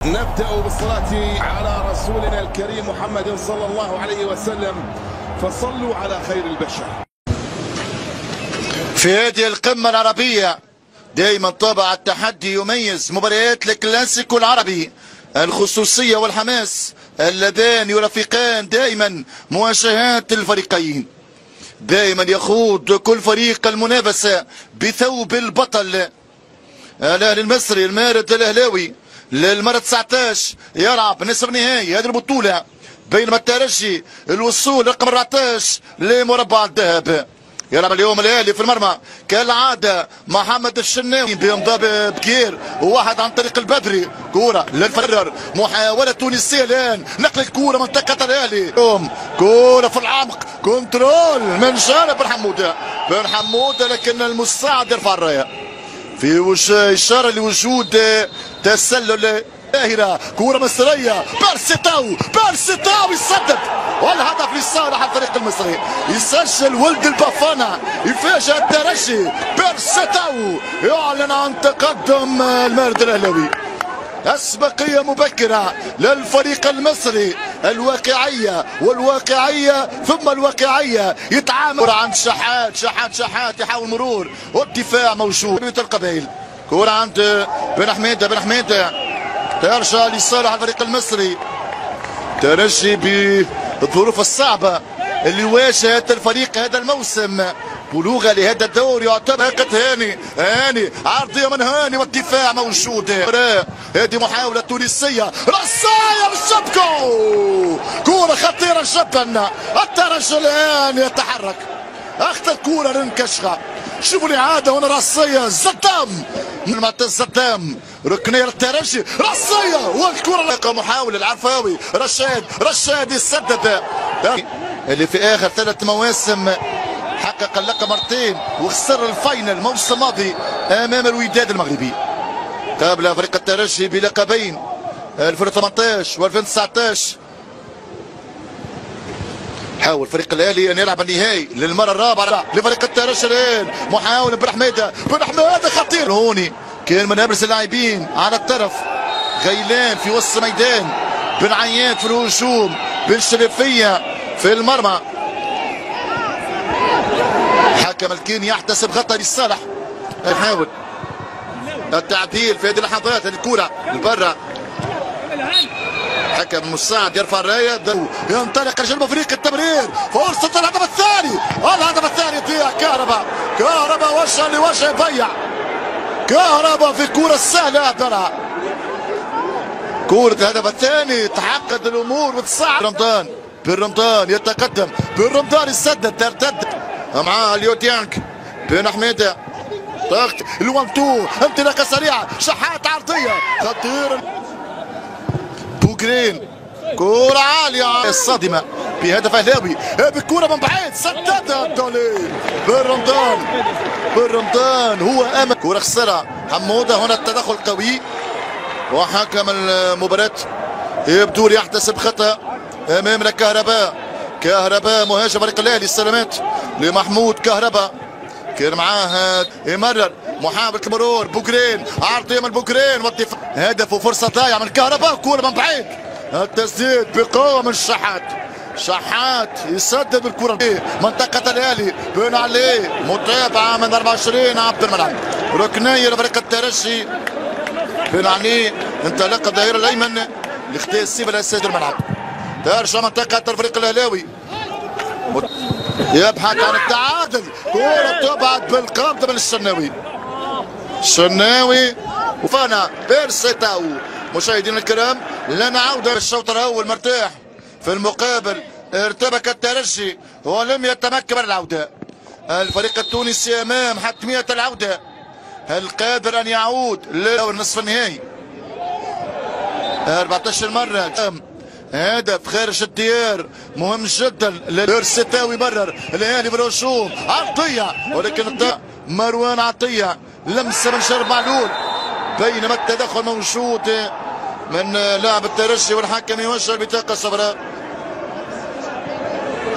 نبدأ بالصلاة على رسولنا الكريم محمد صلى الله عليه وسلم، فصلوا على خير البشر. في هذه القمة العربية دائما طابع التحدي يميز مباريات الكلاسيكو العربي، الخصوصية والحماس اللذان يرافقان دائما مواجهات الفريقين. دائما يخوض كل فريق المنافسة بثوب البطل. الاهلي المصري المارد الاهلاوي للمرة 19 يلعب نصف نهائي هذه البطولة، بينما الترجي الوصول رقم 14 لمربع الذهب. يلعب اليوم الاهلي في المرمى كالعاده محمد الشناوي بامضاء بكير وواحد عن طريق البدري. كوره للفرر، محاوله تونسيه الان نقل الكوره منطقه الاهلي. كوره في العمق، كنترول من جانب بن حموده لكن المساعد يرفع الرايه في وجه اشاره لوجود تسلل باهرة. كورة مصرية، بيرسيتاو يسدد والهدف لصالح الفريق المصري. يسجل ولد البافانا، يفاجئ الترجي. بيرسيتاو يعلن عن تقدم المارد الاهلاوي. أسبقية مبكرة للفريق المصري. الواقعية ثم الواقعية. يتعامل عند شحات يحاول مرور والدفاع موجود. القبائل كورة عند بن حميدة ترجع لصالح الفريق المصري. ترجي بالظروف الصعبة اللي واجهت الفريق هذا الموسم، بلوغ لهذا الدور يعتبر هاني عرضية من هاني والدفاع موجود. هذه محاولة تونسية، رصاية بالشبكة، كورة خطيرة جدا. الترجي الآن يتحرك، أخذ الكورة رنكشها. شوفوا الإعادة هنا، رصية زدام من معتز زدام، ركنية للترجي، رصية والكرة. محاولة العفاوي، رشاد يسدد، اللي في آخر 3 مواسم حقق اللقب مرتين وخسر الفاينل الموسم الماضي أمام الوداد المغربي. قابل فريق الترجي بلقبين 2018 و2019. حاول فريق الاهلي ان يلعب النهائي للمره الرابعه لفريق الترجي الان. محاوله بن حميده خطير. هوني كان من ابرز اللاعبين على الطرف، غيلان في وسط الميدان، بن عياد في الهجوم، بن شريفيه في المرمى. حكم الكيني يحتسب خطأ للصالح. يحاول التعديل في هذه اللحظات. الكره لبرا، حكم المساعد يرفع الرايه. ينطلق الجنوب افريقيا، التمرير، فرصه الهدف الثاني يضيع. كهربا وجها لوجه يضيع. كهربا في كوره سهله اهدرها. كوره الهدف الثاني تعقد الامور وتصعب. بن رمضان يتقدم، بن رمضان يسدد، ترتد معاه اليوتيانك. بن حميده ضغط الوان-تو، انطلاقه سريعه، شحات عرضيه خطير. بوغرين كرة عالية الصادمة بهدف اهلاوي. بالكرة من بعيد سددها الدولي. بن رمضان هو امل. كرة خسرها حمودة. هنا التدخل قوي وحكم المباراة يبدو يحتسب خطأ امامنا. كهرباء مهاجم فريق الاهلي. السلامات لمحمود كهرباء، كان معاه يمرر محاولة المرور. بوغرين، عرضية من بوغرين والدفاع. هدف وفرصة ضايعة من كهرباء. كورة من بعيد، التسديد بقوة من شحات يسدد الكرة منطقة الاهلي. بن علي متابعة من 24 عبد المنعم. ركنية لفريق الترجي. بن علي انطلق الظهير الايمن لاختيار السيف الاساسي الملعب. ترجع منطقة الفريق الاهلاوي، يبحث عن التعادل. كرة تبعد بالقبضة من الشناوي وفانا بيرسيتاو. مشاهدينا الكرام، لنا عودة الشوط الأول مرتاح. في المقابل ارتبك الترجي ولم يتمكن من العودة. الفريق التونسي أمام حتمية العودة. هل قادر أن يعود للنصف النهائي؟ 14 مرة هدف خارج الديار مهم جدا. بيرسيتاو يمرر الاهلي بالهجوم، عطية ولكن مروان عطية، لمسة من شرف معلول، بينما التدخل موجود من لاعب الترجي والحكم يوجه البطاقة الصفراء.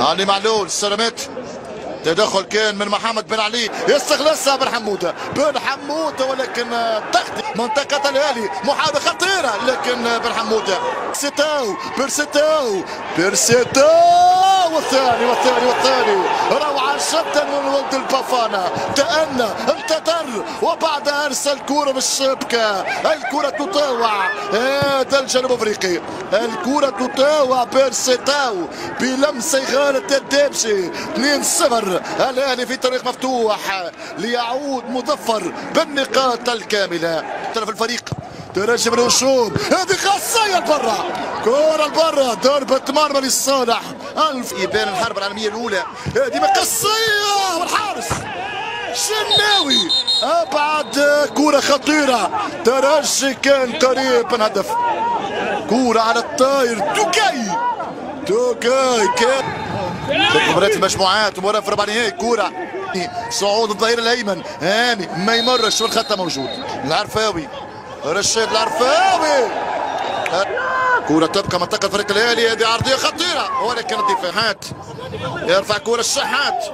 علي معلول. السلامات تدخل كان من محمد بن علي، يستغلها بن حموده، ولكن ضغط منطقة الهالي، محاولة خطيرة لكن بن حموده. بيرسيتاو والثاني روعة جدا من ولد البافانا، تأنى انتظر وبعدها ارسل كرة بالشبكة، الكرة تطاوع. هذا الجنوب افريقي، الكرة تطاوع. بيرسيتاو بلمسة غالة الدبشي. 2-0 الاهلي في طريق مفتوح ليعود مظفر بالنقاط الكاملة. طرف الفريق ترجم الهجوم، هذه خاصية لبرا، كرة لبرا، ضربة مرمى للصالح. يبان الحرب العالمية الأولى، هذه مقصية والحارس شناوي أبعد كرة خطيرة. ترجي كان قريب من هدف، كرة على الطاير. توكاي كان مباراة المجموعات ومباراة في ربع نهائي. كرة صعود الظهير الأيمن هاني ما يمرش والخطة موجود. العرفاوي، رشاد العرفاوي، كرة تبقى منطقة فريق الأهلي. هذه عرضية خطيرة ولكن الدفاع يرفع كرة الشحات،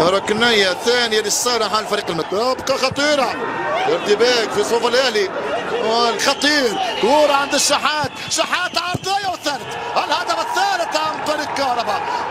ركنية ثانية للصالح على الفريق تبقى خطيرة. ارتباك في صفوف الأهلي الخطير. كرة عند الشحات، شحات عرضية والثالث، الهدف الثالث عن طريق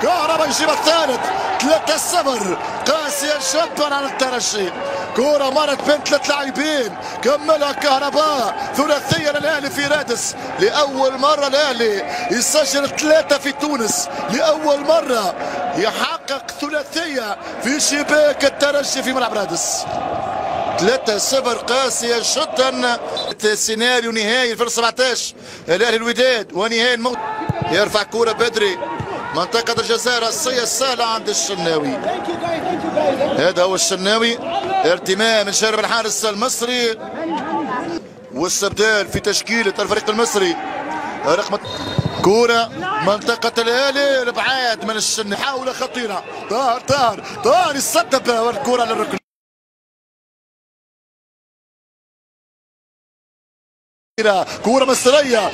كهربا يجيب الثالث. 3-0 قاسية جدا على الترجي. كرة مرت بين 3 لاعبين، كملها كهربا. ثلاثية للأهلي في رادس، لأول مرة الأهلي يسجل 3 في تونس، لأول مرة يحقق ثلاثية في شباك الترجي في ملعب رادس. 3-0 قاسية جدا. سيناريو نهائي 2017 الأهلي الوداد ونهائي الموت. يرفع كرة بدري، منطقة الجزاء رأسية سهلة عند الشناوي. هذا هو الشناوي، ارتماء من جانب الحارس المصري واستبدال في تشكيلة الفريق المصري. رقم كرة منطقة الأهلي الابعاد من الشناوي، محاولة خطيرة. طاهر يصدب والكرة للركن. كرة مصرية،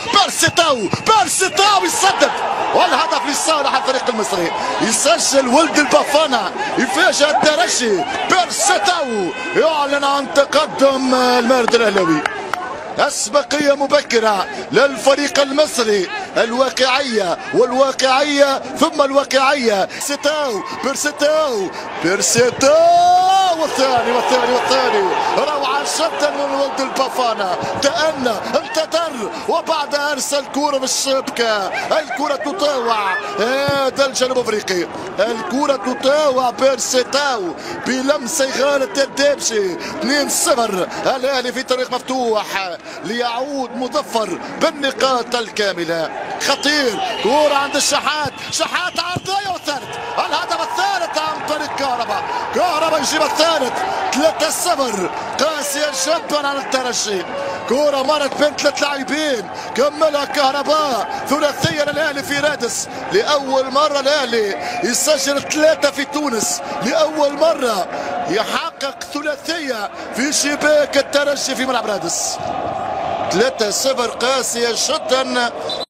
بيرسيتاو يسدد والهدف لصالح الفريق المصري. يسجل ولد البافانا، يفاجئ الترجي. بيرسيتاو يعلن عن تقدم المارد الأهلاوي. أسبقية مبكرة للفريق المصري، الواقعية والواقعية ثم الواقعية. بيرسيتاو والثاني روعة جدا من ولد البافانا، تأنى انتظر وبعدها ارسل كرة بالشبكة، الكرة تطاوع. هذا الجنوب افريقي، الكرة تطاوع. بيرسيتاو بلمسة غالة الدبشي. 2-0 الاهلي في طريق مفتوح ليعود مظفر بالنقاط الكاملة. خطير، كرة عند الشحات، شحات عرضية والثالث، الهدف الثالث عن طريق كهربا يجيب الثالث. 3-0 قاسية جدا على الترجي. كرة مرت بين 3 لاعبين، كملها كهربا. ثلاثية للأهلي في رادس، لأول مرة الأهلي يسجل 3 في تونس، لأول مرة يحقق ثلاثية في شباك الترجي في ملعب رادس. 3-0 قاسية جدا.